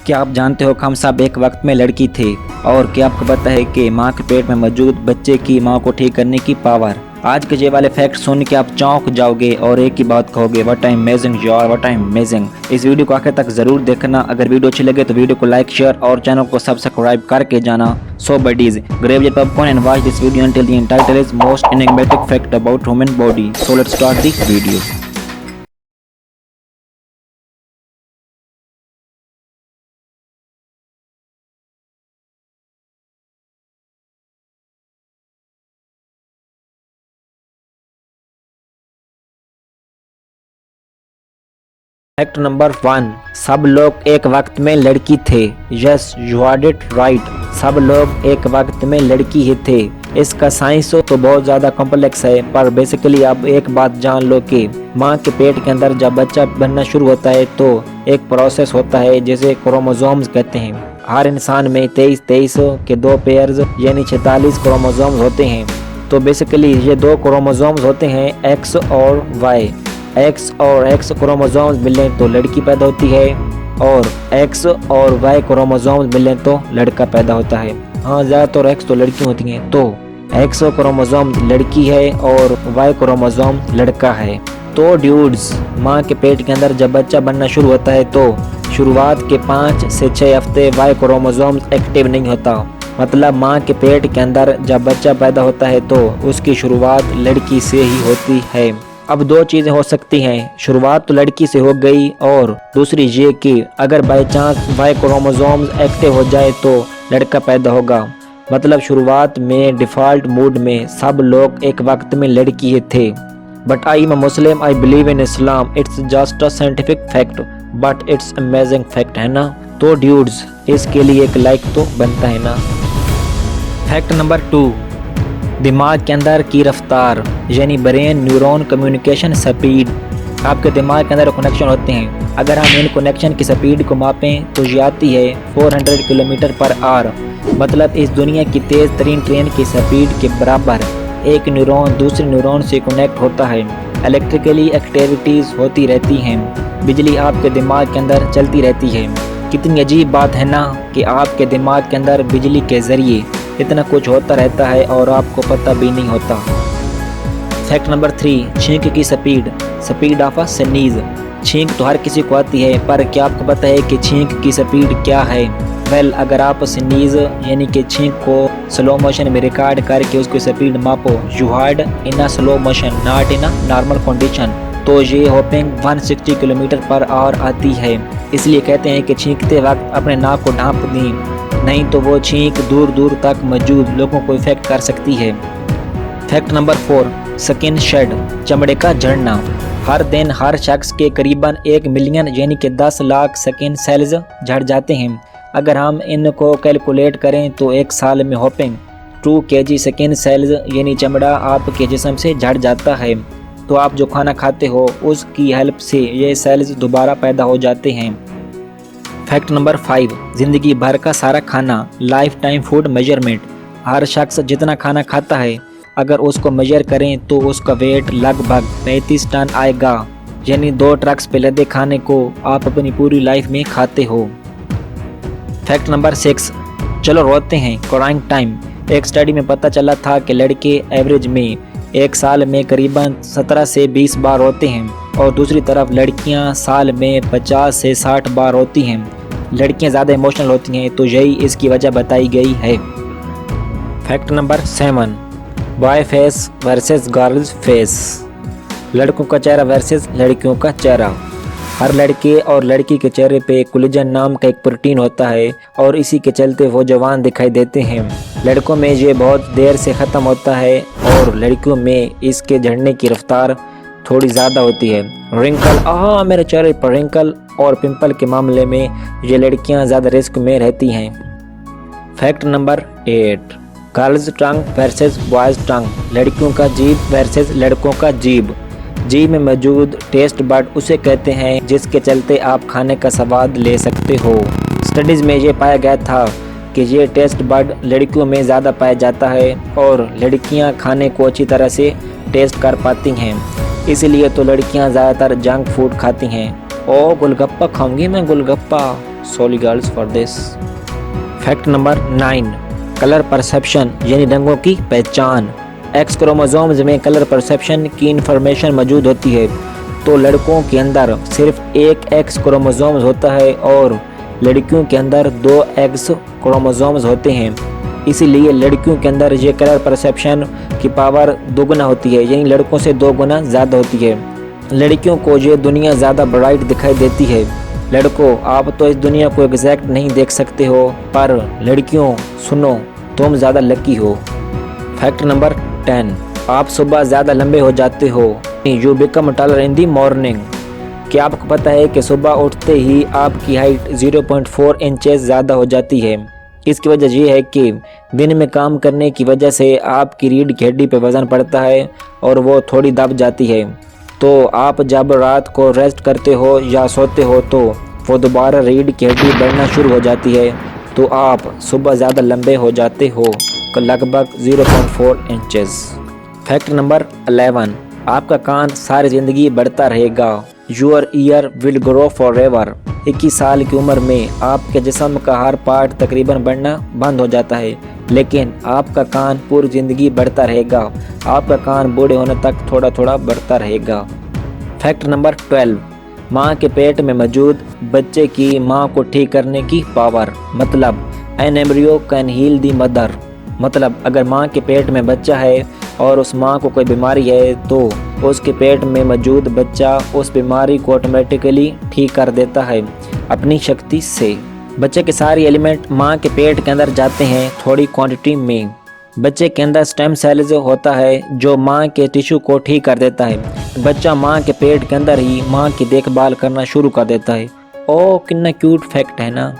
क्या आप जानते हो कि हम सब एक वक्त में लड़की थे? और क्या आपको पता है कि माँ के पेट में मौजूद बच्चे की माँ को ठीक करने की पावर? आज के ये वाले फैक्ट सुन के आप चौंक जाओगे और एक ही बात कहोगे, व्हाट आई अमेजिंग यार, व्हाट आई अमेजिंग। इस वीडियो को आखिर तक जरूर देखना। अगर वीडियो अच्छी लगे तो वीडियो को लाइक, शेयर और चैनल को सब्सक्राइब करके जाना। सो buddies, grab your popcorn and watch this video until the entire title is most enigmatic fact about human body. So let's start the video. Fact number 1, सब लोग एक वक्त में लड़की थे। Yes, you are it right, सब लोग एक वक्त में लड़की ही थे। इसका साइंस तो बहुत ज़्यादा कॉम्प्लेक्स है, पर बेसिकली आप एक बात जान लो कि माँ के पेट के अंदर जब बच्चा बनना शुरू होता है तो एक प्रोसेस होता है जिसे क्रोमोसोम्स कहते हैं। हर इंसान में 23 के 2 पेयर्स यानी 46 क्रोमोसोम्स होते हैं। तो बेसिकली ये 2 क्रोमोसोम्स होते हैं, एक्स और वाई। एक्स और एक्स क्रोमोसोम्स मिलें तो लड़की पैदा होती है और एक्स और वाई क्रोमोसोम्स मिलें तो लड़का पैदा होता है। हाँ, ज़्यादातर एक्स तो लड़की होती हैं, तो एक्स क्रोमोसोम लड़की है और वाई क्रोमोसोम लड़का है। तो ड्यूड्स, माँ के पेट के अंदर जब बच्चा बनना शुरू होता है तो शुरुआत के 5 से 6 हफ्ते वाई क्रोमोसोम एक्टिव नहीं होता। मतलब माँ के पेट के अंदर जब बच्चा पैदा होता है तो उसकी शुरुआत लड़की से ही होती है। अब 2 चीज़ें हो सकती हैं, शुरुआत तो लड़की से हो गई और दूसरी ये कि अगर by chance Y chromosomes active हो जाए तो लड़का पैदा होगा। मतलब शुरुआत में डिफ़ॉल्ट मूड में सब लोग एक वक्त में लड़की ही थे। But I am a Muslim, I believe in Islam, it's just a scientific fact but it's amazing fact, है ना। तो ड्यूड्स, इसके लिए एक लाइक तो बनता है ना। फैक्ट नंबर 2, दिमाग के अंदर की रफ्तार यानी ब्रेन न्यूरॉन कम्युनिकेशन स्पीड। आपके दिमाग के अंदर कनेक्शन होते हैं, अगर हम इन कनेक्शन की स्पीड को मापें तो ये आती है 400 किलोमीटर पर आवर। मतलब इस दुनिया की तेज़ तरीन ट्रेन की स्पीड के बराबर एक न्यूरॉन दूसरे न्यूरॉन से कनेक्ट होता है। इलेक्ट्रिकली एक्टिविटीज़ होती रहती हैं, बिजली आपके दिमाग के अंदर चलती रहती है। कितनी अजीब बात है ना कि आपके दिमाग के अंदर बिजली के ज़रिए इतना कुछ होता रहता है और आपको पता भी नहीं होता। फैक्ट नंबर 3, छींक की स्पीड ऑफ अ स्नीज। छींक तो हर किसी को आती है, पर क्या आपको पता है कि छींक की स्पीड क्या है? वेल, अगर आप स्नीज यानी कि छींक को स्लो मोशन में रिकॉर्ड करके उसकी स्पीड मापो, you heard in a slow motion not in a normal condition, तो ये होपिंग 160 किलोमीटर पर आवर आती है। इसलिए कहते हैं कि छींकते वक्त अपने नाक को ढांप दें, नहीं तो वो छींक दूर दूर तक मौजूद लोगों को इफेक्ट कर सकती है। फैक्ट नंबर 4, स्किन शेड, चमड़े का झड़ना। हर दिन हर शख्स के करीबन 1 मिलियन यानी कि 10 लाख स्किन सेल्स झड़ जाते हैं। अगर हम इनको कैलकुलेट करें तो एक साल में होपिंग 2 kg स्किन सेल्स यानी चमड़ा आपके जिस्म से झड़ जाता है। तो आप जो खाना खाते हो उसकी हेल्प से ये सेल्स दोबारा पैदा हो जाते हैं। फैक्ट नंबर 5, ज़िंदगी भर का सारा खाना, लाइफ टाइम फूड मेजरमेंट। हर शख्स जितना खाना खाता है अगर उसको मेजर करें तो उसका वेट लगभग 35 टन आएगा। यानी 2 ट्रक्स पे लदे खाने को आप अपनी पूरी लाइफ में खाते हो। फैक्ट नंबर 6, चलो रोते हैं, क्राइंग टाइम। एक स्टडी में पता चला था कि लड़के एवरेज में एक साल में करीबन 17 से 20 बार रोते हैं और दूसरी तरफ लड़कियां साल में 50 से 60 बार रोती हैं। लड़कियां ज़्यादा इमोशनल होती हैं, तो यही इसकी वजह बताई गई है। Fact number 7, boy face versus girls face. लड़कों का चेहरा वर्सेस लड़कियों का चेहरा। हर लड़के और लड़की के चेहरे पे कोलेजन नाम का एक प्रोटीन होता है और इसी के चलते वो जवान दिखाई देते हैं। लड़कों में ये बहुत देर से ख़त्म होता है और लड़कियों में इसके झड़ने की रफ्तार थोड़ी ज़्यादा होती है। रिंकल, मेरे चेहरे पर रिंकल और पिंपल के मामले में ये लड़कियां ज़्यादा रिस्क में रहती हैं। फैक्ट नंबर 8, गर्ल्स टंग वर्सेस बॉयज़ टंग। लड़कियों का जीभ वर्सेस लड़कों का जीभ। जीभ में मौजूद टेस्ट बड उसे कहते हैं जिसके चलते आप खाने का स्वाद ले सकते हो। स्टडीज़ में ये पाया गया था कि ये टेस्ट बड लड़कियों में ज़्यादा पाया जाता है और लड़कियां खाने को अच्छी तरह से टेस्ट कर पाती हैं। इसीलिए तो लड़कियां ज़्यादातर जंक फूड खाती हैं। ओ गोलगप्पा खाऊंगी मैं, golgappa. solely girls for this. Fact number 9, colour perception यानी रंगों की पहचान। एक्स क्रोमोसोम्स में कलर परसेप्शन की इंफॉर्मेशन मौजूद होती है, तो लड़कों के अंदर सिर्फ एक एक्स क्रोमोसोम्स होता है और लड़कियों के अंदर 2 एक्स क्रोमोसोम्स होते हैं। इसीलिए लड़कियों के अंदर ये कलर परसेप्शन की पावर 2 गुना होती है, यानी लड़कों से 2 गुना ज़्यादा होती है। लड़कियों को ये दुनिया ज़्यादा ब्राइट दिखाई देती है। लड़कों, आप तो इस दुनिया को एग्जैक्ट नहीं देख सकते हो, पर लड़कियों सुनो, तुम ज़्यादा लकी हो। फैक्ट नंबर 10, आप सुबह ज़्यादा लंबे हो जाते हो। You become taller in the morning. क्या आपको पता है कि सुबह उठते ही आपकी हाइट 0.4 इंचेस ज़्यादा हो जाती है। इसकी वजह यह है कि दिन में काम करने की वजह से आपकी रीढ़ की हड्डी पे वज़न पड़ता है और वो थोड़ी दब जाती है। तो आप जब रात को रेस्ट करते हो या सोते हो तो वो दोबारा रीढ़ की हड्डी बढ़ना शुरू हो जाती है, तो आप सुबह ज़्यादा लंबे हो जाते हो, लगभग 0.4 इंचेस। फैक्ट नंबर 11, आपका कान सारी ज़िंदगी बढ़ता रहेगा। Your year will grow for ever. 21 साल की उम्र में आपके जिस्म का हर पार्ट तकरीबन बढ़ना बंद हो जाता है, लेकिन आपका कान पूरी ज़िंदगी बढ़ता रहेगा। आपका कान बूढ़े होने तक थोड़ा थोड़ा बढ़ता रहेगा। फैक्ट नंबर 12, माँ के पेट में मौजूद बच्चे की माँ को ठीक करने की पावर। मतलब an embryo can heal the mother. मतलब अगर माँ के पेट में बच्चा है और उस माँ को कोई बीमारी है तो उसके पेट में मौजूद बच्चा उस बीमारी को ऑटोमेटिकली ठीक कर देता है अपनी शक्ति से। बच्चे के सारे एलिमेंट माँ के पेट के अंदर जाते हैं थोड़ी क्वांटिटी में। बच्चे के अंदर स्टेम सेल्स होता है जो माँ के टिश्यू को ठीक कर देता है। बच्चा माँ के पेट के अंदर ही माँ की देखभाल करना शुरू कर देता है। ओ कितना क्यूट फैक्ट है ना।